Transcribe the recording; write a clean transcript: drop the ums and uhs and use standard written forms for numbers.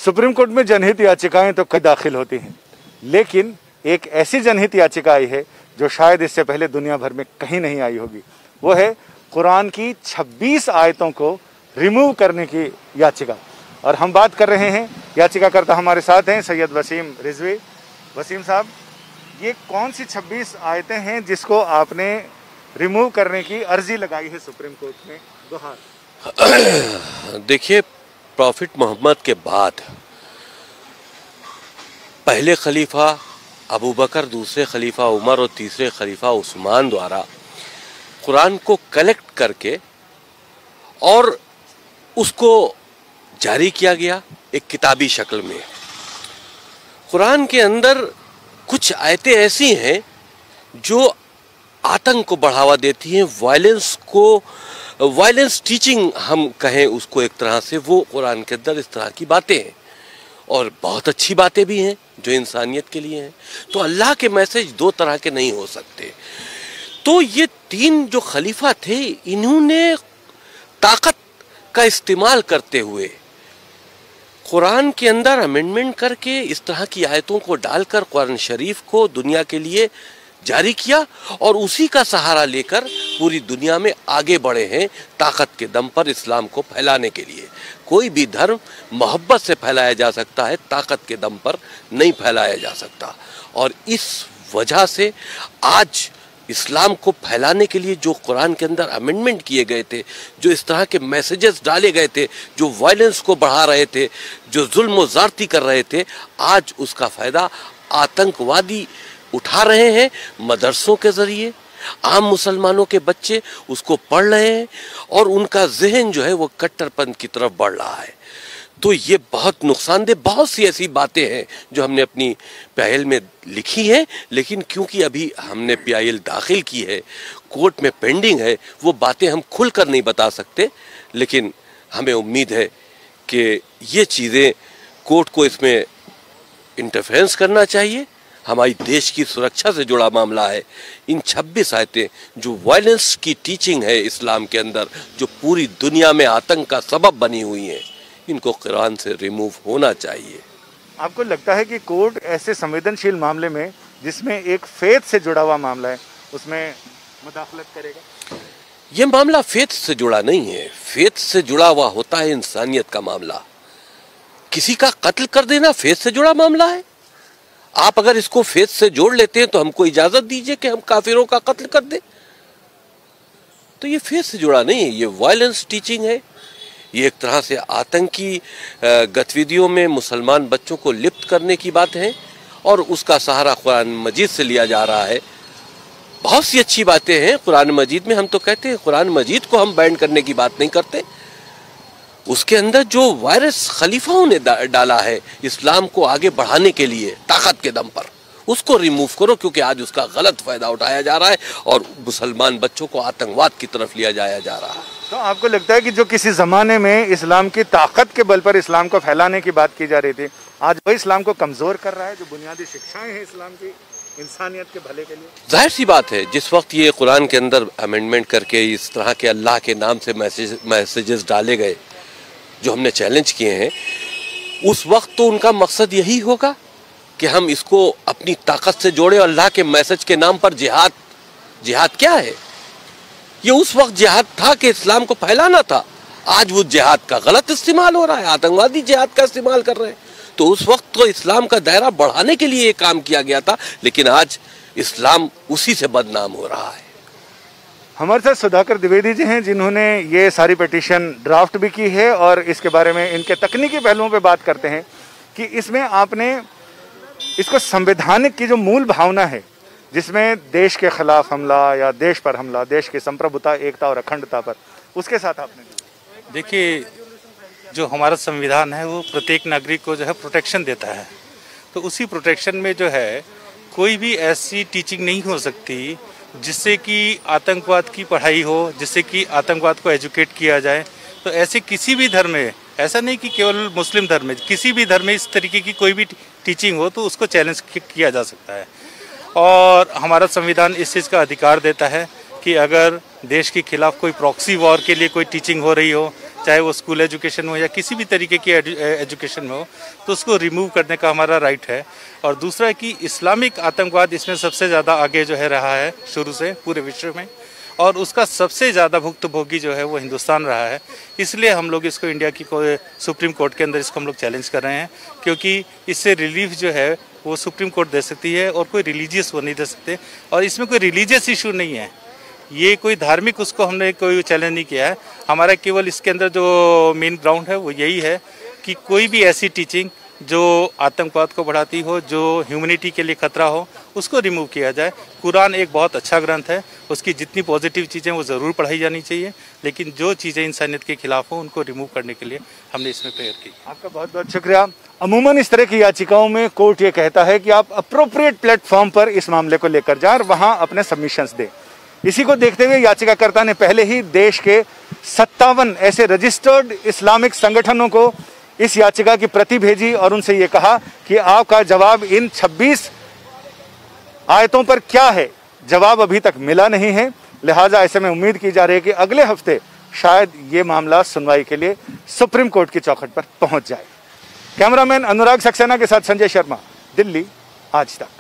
Supreme court में जनहित याचिकाएं तो कई दाखिल होती हैं, लेकिन एक ऐसी जनहित याचिका आई है जो शायद इससे पहले दुनिया भर में कहीं नहीं आई होगी। वो है कुरान की 26 आयतों को रिमूव करने की याचिका। और हम बात कर रहे हैं, याचिकाकर्ता हमारे साथ हैं सैयद वसीम रिजवी। वसीम साहब, ये कौन सी 26 आयतें हैं जिसको आपने रिमूव करने की अर्जी लगाई है सुप्रीम कोर्ट में? दोहार देखिए, प्रॉफिट मोहम्मद के बाद पहले खलीफा अबू बकर, दूसरे खलीफा उमर और तीसरे खलीफा उस्मान द्वारा कुरान को कलेक्ट करके और उसको जारी किया गया एक किताबी शक्ल में। कुरान के अंदर कुछ आयतें ऐसी हैं जो आतंक को बढ़ावा देती हैं, वायलेंस टीचिंग हम कहें उसको एक तरह से, वो कुरान के अंदर इस तरह की बातें हैं और बहुत अच्छी बातें भी हैं जो इंसानियत के लिए हैं। तो अल्लाह के मैसेज दो तरह के नहीं हो सकते। तो ये तीन जो खलीफा थे, इन्होंने ताकत का इस्तेमाल करते हुए कुरान के अंदर अमेंडमेंट करके इस तरह की आयतों को डालकर कुरान शरीफ को दुनिया के लिए जारी किया और उसी का सहारा लेकर पूरी दुनिया में आगे बढ़े हैं ताकत के दम पर इस्लाम को फैलाने के लिए। कोई भी धर्म मोहब्बत से फैलाया जा सकता है, ताकत के दम पर नहीं फैलाया जा सकता। और इस वजह से आज इस्लाम को फैलाने के लिए जो कुरान के अंदर अमेंडमेंट किए गए थे, जो इस तरह के मैसेजेस डाले गए थे, जो वायलेंस को बढ़ा रहे थे, जो जुल्म व ज़्यादती कर रहे थे, आज उसका फ़ायदा आतंकवादी उठा रहे हैं। मदरसों के ज़रिए आम मुसलमानों के बच्चे उसको पढ़ रहे हैं और उनका जहन जो है वो कट्टरपंथ की तरफ बढ़ रहा है। तो ये बहुत नुकसानदेह, बहुत सी ऐसी बातें हैं जो हमने अपनी पीआईएल में लिखी हैं, लेकिन क्योंकि अभी हमने पीआईएल दाखिल की है, कोर्ट में पेंडिंग है, वो बातें हम खुलकर नहीं बता सकते। लेकिन हमें उम्मीद है कि ये चीज़ें कोर्ट को इसमें इंटरफेरेंस करना चाहिए। हमारी देश की सुरक्षा से जुड़ा मामला है। इन 26 आयतें जो वायलेंस की टीचिंग है इस्लाम के अंदर, जो पूरी दुनिया में आतंक का सबब बनी हुई हैं, इनको कुरान से रिमूव होना चाहिए। आपको लगता है कि कोर्ट ऐसे संवेदनशील मामले में, जिसमें एक फेथ से जुड़ा हुआ मामला है, उसमें मुदाखलत करेगा? ये मामला फेथ से जुड़ा नहीं है। फेथ से जुड़ा हुआ होता है इंसानियत का मामला। किसी का कत्ल कर देना फेथ से जुड़ा मामला है। आप अगर इसको फेथ से जोड़ लेते हैं तो हमको इजाजत दीजिए कि हम काफिरों का कत्ल कर दें। तो ये फेथ से जुड़ा नहीं है, ये वायलेंस टीचिंग है। ये एक तरह से आतंकी गतिविधियों में मुसलमान बच्चों को लिप्त करने की बात है और उसका सहारा कुरान मजीद से लिया जा रहा है। बहुत सी अच्छी बातें हैं कुरान मजीद में। हम तो कहते हैं कुरान मजीद को हम बैन करने की बात नहीं करते। उसके अंदर जो वायरस खलीफाओं ने डाला है इस्लाम को आगे बढ़ाने के लिए ताकत के दम पर, उसको रिमूव करो, क्योंकि आज उसका गलत फायदा उठाया जा रहा है और मुसलमान बच्चों को आतंकवाद की तरफ लिया जाया जा रहा है। तो आपको लगता है कि जो किसी ज़माने में इस्लाम की ताकत के बल पर इस्लाम को फैलाने की बात की जा रही थी, आज वही इस्लाम को कमज़ोर कर रहा है? जो बुनियादी शिक्षाएं हैं इस्लाम की इंसानियत के भले के लिए, जाहिर सी बात है, जिस वक्त ये कुरान के अंदर अमेंडमेंट करके इस तरह के अल्लाह के नाम से मैसेजेस डाले गए जो हमने चैलेंज किए हैं, उस वक्त तो उनका मकसद यही होगा कि हम इसको अपनी ताकत से जोड़े। अल्लाह के मैसेज के नाम पर जिहाद क्या है? ये उस वक्त जिहाद था कि इस्लाम को फैलाना था। आज वो जिहाद का गलत इस्तेमाल हो रहा है, आतंकवादी जिहाद का इस्तेमाल कर रहे हैं। तो उस वक्त तो इस्लाम का दायरा बढ़ाने के लिए ये काम किया गया था, लेकिन आज इस्लाम उसी से बदनाम हो रहा है। हमारे साथ सुधाकर द्विवेदी जी हैं, जिन्होंने ये सारी पिटीशन ड्राफ्ट भी की है और इसके बारे में इनके तकनीकी पहलुओं पे बात करते हैं कि इसमें आपने इसको संवैधानिक की जो मूल भावना है, जिसमें देश के खिलाफ हमला या देश पर हमला, देश की संप्रभुता, एकता और अखंडता पर, उसके साथ आपने देखिए, जो हमारा संविधान है वो प्रत्येक नागरिक को जो है प्रोटेक्शन देता है। तो उसी प्रोटेक्शन में जो है कोई भी ऐसी टीचिंग नहीं हो सकती जिससे कि आतंकवाद की पढ़ाई हो, जिससे कि आतंकवाद को एजुकेट किया जाए। तो ऐसे किसी भी धर्म में, ऐसा नहीं कि केवल मुस्लिम धर्म में, किसी भी धर्म में इस तरीके की कोई भी टीचिंग हो तो उसको चैलेंज किया जा सकता है। और हमारा संविधान इस चीज़ का अधिकार देता है कि अगर देश के खिलाफ कोई प्रॉक्सी वॉर के लिए कोई टीचिंग हो रही हो चाहे वो स्कूल एजुकेशन हो या किसी भी तरीके की एजुकेशन में हो, तो उसको रिमूव करने का हमारा राइट है। और दूसरा कि इस्लामिक आतंकवाद इसमें सबसे ज़्यादा आगे जो है रहा है शुरू से पूरे विश्व में, और उसका सबसे ज़्यादा भुक्तभोगी जो है वो हिंदुस्तान रहा है। इसलिए हम लोग इसको इंडिया की सुप्रीम कोर्ट के अंदर इसको हम लोग चैलेंज कर रहे हैं, क्योंकि इससे रिलीफ जो है वो सुप्रीम कोर्ट दे सकती है और कोई रिलीजियस वो नहीं दे सकते। और इसमें कोई रिलीजियस इशू नहीं है, ये कोई धार्मिक उसको हमने कोई चैलेंज नहीं किया है। हमारा केवल इसके अंदर जो मेन ग्राउंड है वो यही है कि कोई भी ऐसी टीचिंग जो आतंकवाद को बढ़ाती हो, जो ह्यूमैनिटी के लिए खतरा हो, उसको रिमूव किया जाए। कुरान एक बहुत अच्छा ग्रंथ है, उसकी जितनी पॉजिटिव चीज़ें वो ज़रूर पढ़ाई जानी चाहिए, लेकिन जो चीज़ें इंसानियत के खिलाफ हो उनको रिमूव करने के लिए हमने इसमें प्रेयर की। आपका बहुत बहुत शुक्रिया। अमूमन इस तरह की याचिकाओं में कोर्ट ये कहता है कि आप अप्रोप्रिएट प्लेटफॉर्म पर इस मामले को लेकर जाएं और वहाँ अपने सबमिशंस दें। इसी को देखते हुए याचिकाकर्ता ने पहले ही देश के 57 ऐसे रजिस्टर्ड इस्लामिक संगठनों को इस याचिका की प्रति भेजी और उनसे ये कहा कि आपका जवाब इन 26 आयतों पर क्या है, जवाब अभी तक मिला नहीं है। लिहाजा ऐसे में उम्मीद की जा रही है कि अगले हफ्ते शायद ये मामला सुनवाई के लिए सुप्रीम कोर्ट की चौखट पर पहुंच जाए। कैमरामैन अनुराग सक्सेना के साथ संजय शर्मा, दिल्ली, आज तक।